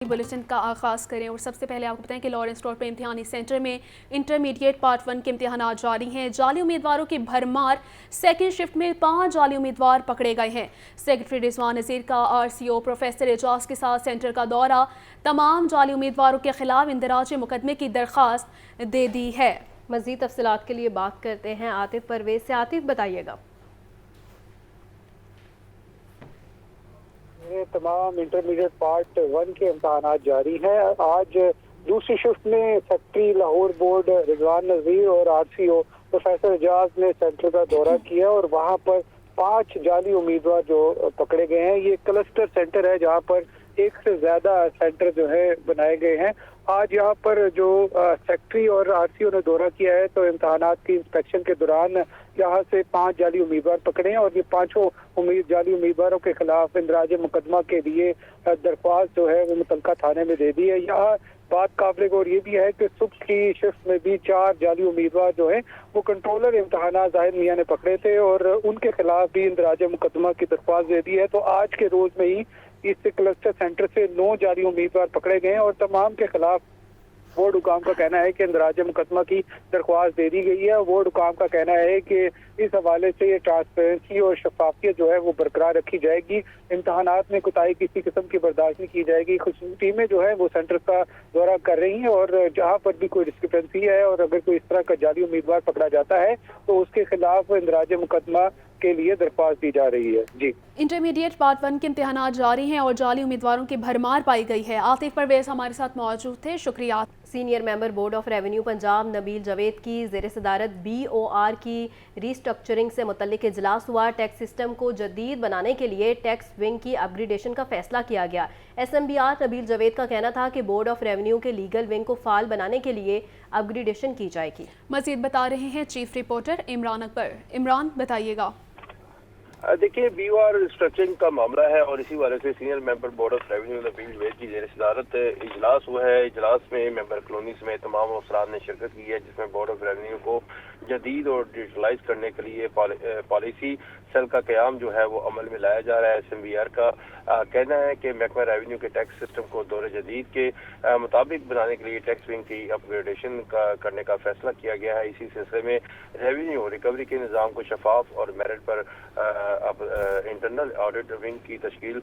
Bulletin का आगाज़ करें और सबसे पहले आपको बताएं कि लॉरेंस रोड पे इम्तिहानी सेंटर में इंटरमीडिएट पार्ट 1 के इम्तिहान जारी हैं। जाली उम्मीदवारों की भरमार। सेकंड शिफ्ट में 5 जाली उम्मीदवार पकड़े गए हैं। सेक्रेटरी रिजवान नज़ीर का RCO प्रोफेसर एजाज के साथ सेंटर का दौरा। तमाम जाली उम्मीदवारों के खिलाफ इंदराज मुकदमे की दरख्वास्त दे दी है। मज़ीद तफसीलात के लिए बात करते हैं आतिफ परवेज से। आतिफ, बताइएगा। तमाम इंटरमीडिएट पार्ट 1 के इम्तहान जारी हैं। आज दूसरी शिफ्ट में सेक्रेटरी लाहौर बोर्ड रिजवान नज़ीर और RCO प्रोफेसर एजाज ने सेंटर का दौरा किया और वहां पर 5 जाली उम्मीदवार जो पकड़े गए हैं। ये क्लस्टर सेंटर है जहां पर एक से ज्यादा सेंटर जो है बनाए गए हैं। आज यहाँ पर जो सेक्रेटरी और RCO ने दौरा किया है तो इम्तहानात की इंस्पेक्शन के दौरान यहाँ से 5 जाली उम्मीदवार पकड़े हैं और ये पांचों जाली उम्मीदवारों के खिलाफ इंदराज मुकदमा के लिए दरख्वास्त जो है वो मुतलका थाने में दे दी है। यहाँ बात काबिल गौर ये भी है कि सुबह की शिफ्ट में भी 4 जाली उम्मीदवार जो हैं वो कंट्रोलर इम्तहान जाहिद मियाँ ने पकड़े थे और उनके खिलाफ भी इंदराज मुकदमा की दरख्वास्त दे दी है। तो आज के रोज में ही इस क्लस्टर सेंटर से 9 जाली उम्मीदवार पकड़े गए हैं और तमाम के खिलाफ बोर्ड हुकाम का कहना है कि इंदराज मुकदमा की दरख्वास्त दे दी गई है। बोर्ड हुकाम का कहना है कि इस हवाले से ये ट्रांसपेरेंसी और शफाफियत जो है वो बरकरार रखी जाएगी। इम्तहानात में कोताही किसी किस्म की बर्दाश्त नहीं की जाएगी। खुसूसी टीमें जो है वो सेंटर का दौरा कर रही हैं और जहाँ पर भी कोई डिस्क्रिपेंसी है और अगर कोई इस तरह का जाली उम्मीदवार पकड़ा जाता है तो उसके खिलाफ इंदराज मुकदमा के लिए दरख्वास्त दी जा रही है। जी, इंटरमीडिएट पार्ट 1 के इम्तिहान जारी हैं और जाली उम्मीदवारों की भरमार पाई गई है। आतिफ परवेज हमारे साथ मौजूद थे, शुक्रिया। Senior member board of revenue Punjab Nabeel Javed की ज़ेर सदारत BOR की रीस्ट्रक्चरिंग से मुतल्लिक इजलास हुआ। टैक्स सिस्टम को जदीद बनाने के लिए टैक्स विंग की अपग्रेडेशन का फैसला किया गया। SMBR नबील जावेद का कहना था कि बोर्ड ऑफ रेवेन्यू के लीगल विंग को फाल बनाने के लिए अपग्रेडेशन की जाएगी। मजीद बता रहे हैं चीफ रिपोर्टर इमरान अकबर। इमरान, बताइएगा। देखिए, BOR स्ट्रक्चरिंग का मामला है और इसी वजह से senior member board of revenue Nabeel Javed की ज़ेर सदारत इजलास हुआ है। इजलास में मेंबर कॉलोनी समेत तमाम अफसरान ने शिरकत की है, जिसमें बोर्ड ऑफ रेवेन्यू को जदीद और डिजिटलाइज करने के लिए पॉलिसी सेल का क़याम जो है वो अमल में लाया जा रहा है। SMBR का कहना है कि महकमा रेवेन्यू के टैक्स सिस्टम को दौर जदीद के मुताबिक बनाने के लिए टैक्स विंग की अपग्रेडेशन करने का फैसला किया गया है। इसी सिलसिले में रेवेन्यू रिकवरी के निज़ाम को शफाफ और मेरिट पर अब इंटरनल ऑडिट विंग की तश्कील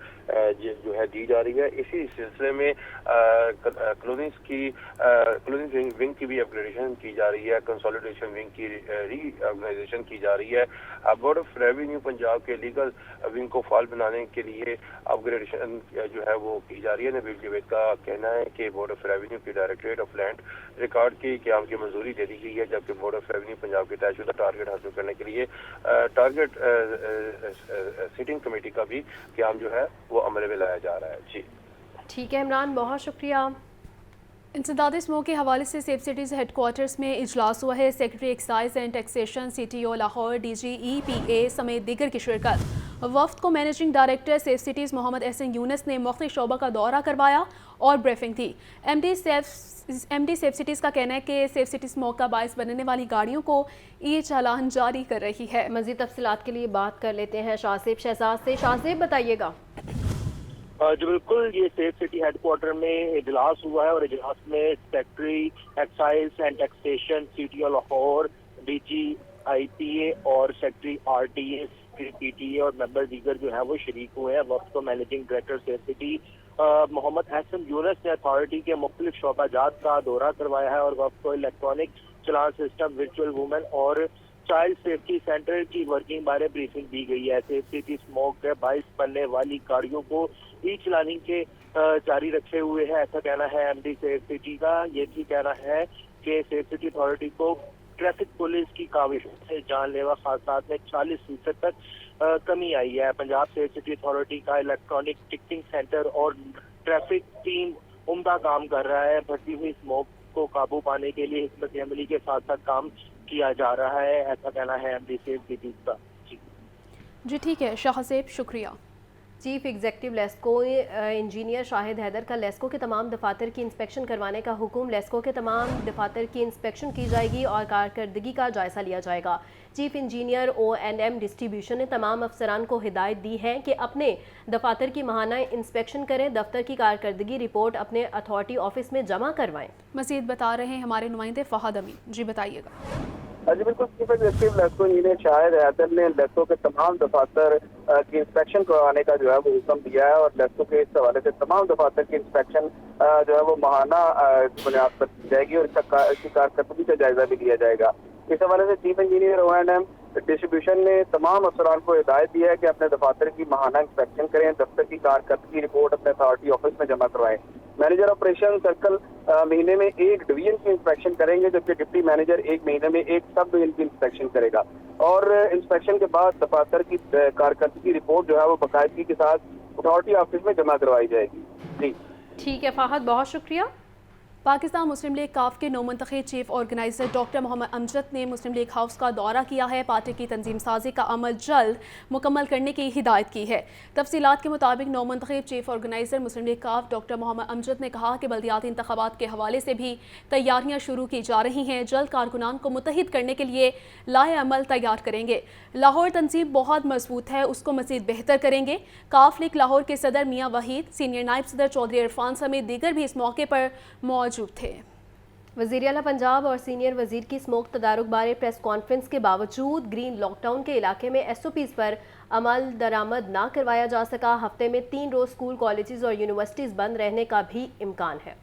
जो है दी जा रही है। इसी सिलसिले में कॉलोनीज विंग की भी अपग्रेडेशन की जा रही है। कंसोलिडेशन विंग की रीऑर्गेनाइजेशन की जा रही है। बोर्ड ऑफ रेवेन्यू पंजाब के लीगल विंग को फाल बनाने के लिए अपग्रेडेशन जो है वो की जा रही है। नबील जावेद का कहना है कि बोर्ड ऑफ रेवेन्यू की डायरेक्टरेट ऑफ लैंड रिकॉर्ड के क़याम की मंजूरी दे दी गई है, जबकि बोर्ड ऑफ रेवेन्यू पंजाब के तयशुदा टारगेट हासिल करने के लिए टारगेट सिटिंग कमेटी का भी क़याम जो है वो अमल में लाया जा रहा है। जी, ठीक है इमरान, बहुत शुक्रिया। इंसदादी स्मोक के हवाले से सेफ सिटीज़ हेडक्वार्टर्स में इजलास हुआ है। Secretary excise and taxation CTO Lahore DG EPA समेत दीगर की शिरकत। वफ्द को managing director safe cities Muhammad Ahsan Younus ने मुख्तलिफ शोबा का दौरा करवाया और ब्रीफिंग थी। MD सेफ सिटीज़ का कहना है कि सेफ सिटी स्मोक का बायस बनने वाली गाड़ियों को चालान जारी कर रही है। मज़ीद तफसीलात के लिए बात कर लेते हैं शाहज़ेब शहजाद से। शाहज़ेब, बताइएगा। जो बिल्कुल ये सेफ सिटी हेडक्वार्टर में इजलास हुआ है और इजलास में secretary excise and taxation CTO Lahore DG IPA और सेक्रेटरी RTA PTA और मेंबर दीगर जो है वो शरीक हुए हैं। वक्त को managing director safe city Muhammad Ahsan Younus ने अथॉरिटी के मुख्तलिफ शोबाजात का दौरा करवाया है और वक्त को इलेक्ट्रॉनिक चलान सिस्टम, वर्चुअल वूमेन और चाइल्ड सेफ्टी सेंटर की वर्किंग बारे ब्रीफिंग दी गई है। सेफ सिटी स्मोक के बाइस बनने वाली गाड़ियों को चलानिंग के जारी रखे हुए है, ऐसा कहना है MD सेफ सिटी का। ये भी कहना है कि सेफ सिटी अथॉरिटी को ट्रैफिक पुलिस की काविशों से जानलेवा हादसात में 40% तक कमी आई है। पंजाब सेफ सिटी अथॉरिटी का इलेक्ट्रॉनिक टिकटिंग सेंटर और ट्रैफिक टीम उम्दा काम कर रहा है। बढ़ती हुई स्मोक को काबू पाने के लिए हिकमत अमली के साथ साथ काम किया जा रहा है, ऐसा कहना है MD सेफ सिटी का। जी ठीक है शाहज़ेब, शुक्रिया। چیف ایگزیکٹو لیسکو انجینئر شاہد حیدر کا لیسکو کے تمام دفاتر کی انسپیکشن کروانے کا حکم۔ لیسکو کے تمام دفاتر کی انسپیکشن کی جائے گی اور کارکردگی کا جائزہ لیا جائے گا۔ چیف انجینئر O&M ڈسٹریبیوشن نے تمام افسران کو ہدایت دی ہے کہ اپنے دفاتر کی ماہانہ انسپیکشن کریں، دفتر کی کارکردگی رپورٹ اپنے اتھارٹی آفس میں جمع کروائیں۔ مزید بتا رہے ہیں ہمارے نمائندے فہد امین، جی بتائیے گا۔ جی بالکل، چیف ایگزیکٹو لیسکو انجینئر شاہد حیدر نے لیسکو کے تمام دفاتر کی انسپیکشن کروانے کا جو ہے وہ حکم دیا ہے اور لیسکو کے اس حوالے سے تمام دفاتر کی انسپیکشن جو ہے وہ ماہانہ بنیاد پر کی جائے گی اور اس کی کارکردگی کا جائزہ بھی لیا جائے گا۔ اس حوالے سے چیف انجینئر O&M ڈسٹریبیوشن نے تمام افسران کو ہدایت دی ہے کہ اپنے دفاتر کی ماہانہ انسپیکشن کریں، دفتر کی کارکردگی رپورٹ اپنے اتھارٹی آفس میں جمع کروائیں۔ مینیجر آپریشن سرکل مہینے میں ایک ڈویژن کی انسپیکشن کریں گے، جبکہ ڈپٹی مینیجر ایک مہینے میں ایک سب ڈویژن کی انسپیکشن کرے گا اور انسپیکشن کے بعد دفاتر کی کارکردگی رپورٹ جو ہے وہ باقاعدگی کے ساتھ اتھارٹی آفس میں جمع کروائی جائے گی۔ جی ٹھیک ہے فہد، بہت شکریہ۔ پاکستان مسلم لیگ کاف کے نومنتخب چیف آرگنائزر ڈاکٹر محمد امجد نے مسلم لیگ ہاؤس کا دورہ کیا ہے۔ پارٹی کی تنظیم سازی کا عمل جلد مکمل کرنے کی ہدایت کی ہے۔ تفصیلات کے مطابق نومنتخب چیف آرگنائزر مسلم لیگ کاف ڈاکٹر محمد امجد نے کہا کہ بلدیاتی انتخابات کے حوالے سے بھی تیاریاں شروع کی جا رہی ہیں، جلد کارکنان کو متحد کرنے کے لیے لائحہ عمل تیار کریں گے۔ لاہور تنظیم بہت مضبوط ہے، اس کو مزید بہتر کریں گے۔ کاف لیگ لاہور کے صدر میاں وحید، سینئر نائب صدر چودھری عرفان سمیت دیگر بھی اس موقع پر موجود تھے۔ وزیر اعلیٰ پنجاب اور سینئر وزیر کی اسموک تدارک بارے پریس کانفرنس کے باوجود گرین لاک ڈاؤن کے علاقے میں SOPs پر عمل درآمد نہ کروایا جا سکا۔ ہفتے میں 3 روز اسکول، کالجز اور یونیورسٹیز بند رہنے کا بھی امکان ہے۔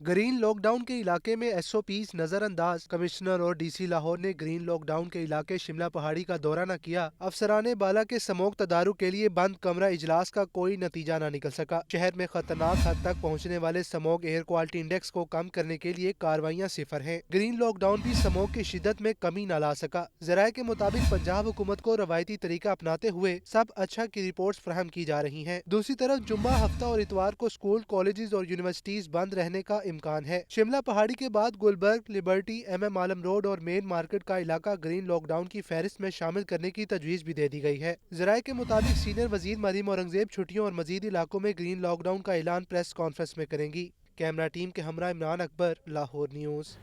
گرین لاک ڈاؤن کے علاقے میں SOPs نظر انداز۔ کمشنر اور DC لاہور نے گرین لاک ڈاؤن کے علاقے شملہ پہاڑی کا دورہ نہ کیا۔ افسران بالا کے سموک تدارک کے لیے بند کمرہ اجلاس کا کوئی نتیجہ نہ نکل سکا۔ شہر میں خطرناک حد تک پہنچنے والے سموک ایئر کوالٹی انڈیکس کو کم کرنے کے لیے کارروائیاں صفر ہیں۔ گرین لاک ڈاؤن بھی سموک کی شدت میں کمی نہ لا سکا۔ ذرائع کے مطابق پنجاب حکومت کو روایتی طریقہ اپناتے ہوئے سب اچھا کی رپورٹس فراہم کی جا رہی ہیں۔ دوسری طرف جمعہ، ہفتہ اور اتوار کو اسکول، کالجز اور یونیورسٹیز بند رہنے کا امکان ہے۔ شملہ پہاڑی کے بعد گلبرگ، لبرٹی، MM عالم روڈ اور مین مارکیٹ کا علاقہ گرین لاک ڈاؤن کی فہرست میں شامل کرنے کی تجویز بھی دے دی گئی ہے۔ ذرائع کے مطابق سینئر وزیر مریم اورنگزیب چھٹیوں اور مزید علاقوں میں گرین لاک ڈاؤن کا اعلان پریس کانفرنس میں کریں گی۔ کیمرہ ٹیم کے ہمراہ عمران اکبر، لاہور نیوز۔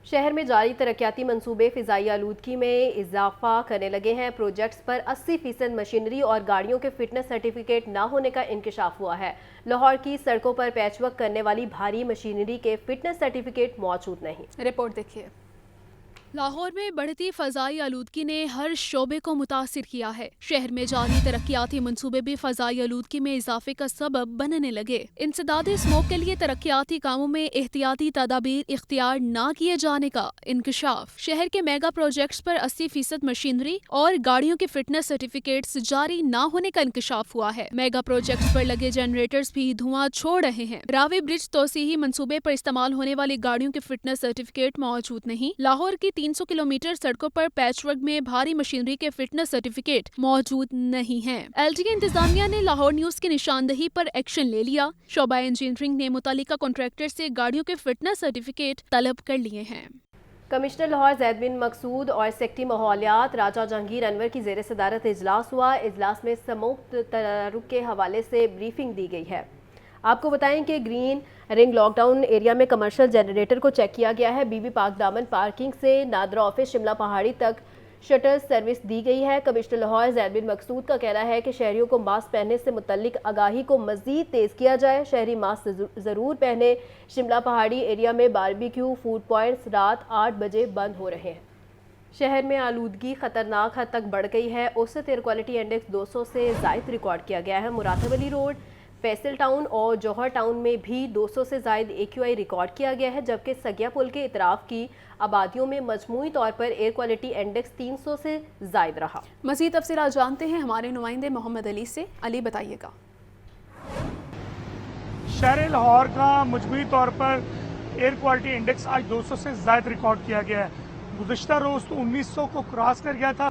شہر میں جاری ترقیاتی منصوبے فضائی آلودگی میں اضافہ کرنے لگے ہیں۔ پروجیکٹس پر 80% مشینری اور گاڑیوں کے فٹنس سرٹیفکیٹ نہ ہونے کا انکشاف ہوا ہے۔ لاہور کی سڑکوں پر پیچ ورک کرنے والی بھاری مشینری کے فٹنس سرٹیفکیٹ موجود نہیں۔ رپورٹ دیکھیے۔ لاہور میں بڑھتی فضائی آلودگی نے ہر شعبے کو متاثر کیا ہے۔ شہر میں جاری ترقیاتی منصوبے بھی فضائی آلودگی میں اضافے کا سبب بننے لگے۔ انسداد اسموگ کے لیے ترقیاتی کاموں میں احتیاطی تدابیر اختیار نہ کیے جانے کا انکشاف۔ شہر کے میگا پروجیکٹس پر 80% مشینری اور گاڑیوں کے فٹنس سرٹیفکیٹس جاری نہ ہونے کا انکشاف ہوا ہے۔ میگا پروجیکٹس پر لگے جنریٹرز بھی دھواں چھوڑ رہے ہیں۔ راوی برج توسیعی منصوبے پر استعمال ہونے والی گاڑیوں کے فٹنس سرٹیفکیٹ موجود نہیں۔ لاہور کی 300 کلومیٹر سڑکوں پر پیچ ورک میں بھاری مشینری کے فٹنس سرٹیفکیٹ موجود نہیں ہیں۔ LTE انتظامیہ نے لاہور نیوز کی نشاندہی پر ایکشن لے لیا۔ شعبہ انجینئرنگ نے متعلقہ کنٹریکٹر سے گاڑیوں کے فٹنس سرٹیفکیٹ طلب کر لیے ہیں۔ کمشنر لاہور زید بن مقصود اور سیکٹری ماحولیات راجہ جہانگیر انور کی زیر صدارت اجلاس ہوا۔ اجلاس میں سموک تدارک کے حوالے سے بریفنگ دی گئی ہے۔ آپ کو بتائیں کہ گرین رنگ لاک ڈاؤن ایریا میں کمرشل جنریٹر کو چیک کیا گیا ہے۔ بی بی پاک دامن پارکنگ سے نادرا آفس شملہ پہاڑی تک شٹر سروس دی گئی ہے۔ کمشنر لاہور زید بن مقصود کا کہنا ہے کہ شہریوں کو ماسک پہننے سے متعلق آگاہی کو مزید تیز کیا جائے۔ شہری ماسک ضرور پہنے۔ شملہ پہاڑی ایریا میں باربیکیو فوڈ پوائنٹس رات 8 بجے بند ہو رہے ہیں۔ شہر میں آلودگی خطرناک حد تک بڑھ گئی ہے۔ اوسط ایئر کوالٹی انڈیکس 200 سے زائد ریکارڈ کیا گیا ہے۔ مراتب علی روڈ، فیصل ٹاؤن اور جوہر ٹاؤن میں بھی 200 سے زائد AQI ریکارڈ کیا گیا ہے، جبکہ سگیا پل کے اطراف کی آبادیوں میں مجموعی طور پر ایئر کوالٹی انڈیکس 300 سے زائد رہا۔ مزید تفصیلات جانتے ہیں ہمارے نمائندے محمد علی سے۔ علی بتائیے گا۔ شہر لاہور کا مجموعی طور پر ایئر کوالٹی انڈیکس آج 200 سے زائد ریکارڈ کیا گیا ہے۔ گزشتہ روز تو 1900 کو کراس کر گیا تھا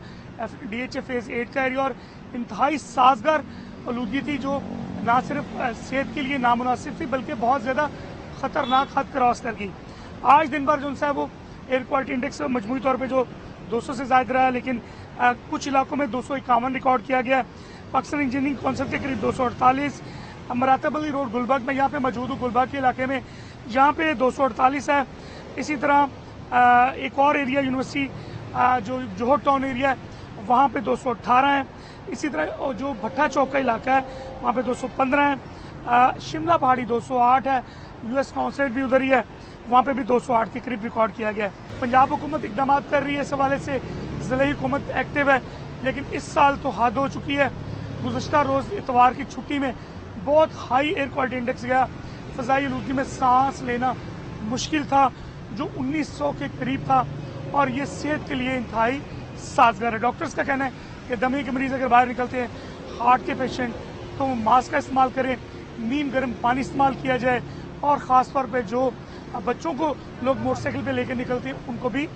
DHA فیز 8 کا ایریا، اور انتہائی سازگار آلودگی تھی جو نہ صرف صحت کے لیے نامناسب تھی بلکہ بہت زیادہ خطرناک حد کراس کر گئی۔ آج دن بھر جو ہے وہ ایئر کوالٹی انڈیکس مجموعی طور پہ جو 200 سے زائد رہا ہے، لیکن کچھ علاقوں میں 251 ریکارڈ کیا گیا۔ पाकिस्तान इंजीनियरिंग काउंसिल के करीब 248, मरातब अली रोड गुलबर्ग में यहाँ पे मौजूद हूँ, गुलबर्ग के इलाके में, जहाँ पे 248 है। इसी तरह एक और एरिया यूनिवर्सिटी जो जोहर टाउन एरिया है वहाँ पे 218 है। इसी तरह जो भट्टा चौक का इलाका है वहाँ पे 215 है। शिमला पहाड़ी 208 है, यूएस काउंसलेट भी उधर ही है, वहाँ पे भी 208 के करीब रिकॉर्ड किया गया है। पंजाब हुकूमत इकदाम कर रही है, इस हवाले से ज़िले हुकूमत एक्टिव है, लेकिन इस साल तो हद हो चुकी है। गुज़श्ता रोज़ इतवार की छुट्टी में बहुत हाई एयर क्वालिटी इंडेक्स गया, फ़ज़ाई आलूदगी में सांस लेना मुश्किल था जो 1900 के करीब था, और ये सेहत के लिए इंतहाई साजगार है। डॉक्टर्स का कहना है कि दमे के मरीज़ अगर बाहर निकलते हैं, हार्ट के पेशेंट, तो मास्क का इस्तेमाल करें, नीम गर्म पानी इस्तेमाल किया जाए, और ख़ास तौर पे जो बच्चों को लोग मोटरसाइकिल पे लेकर निकलते हैं उनको भी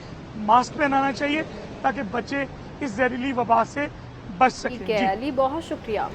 मास्क पहनाना चाहिए ताकि बच्चे इस जहरीली वबा से बच सकें। ठीक है अली, बहुत शुक्रिया।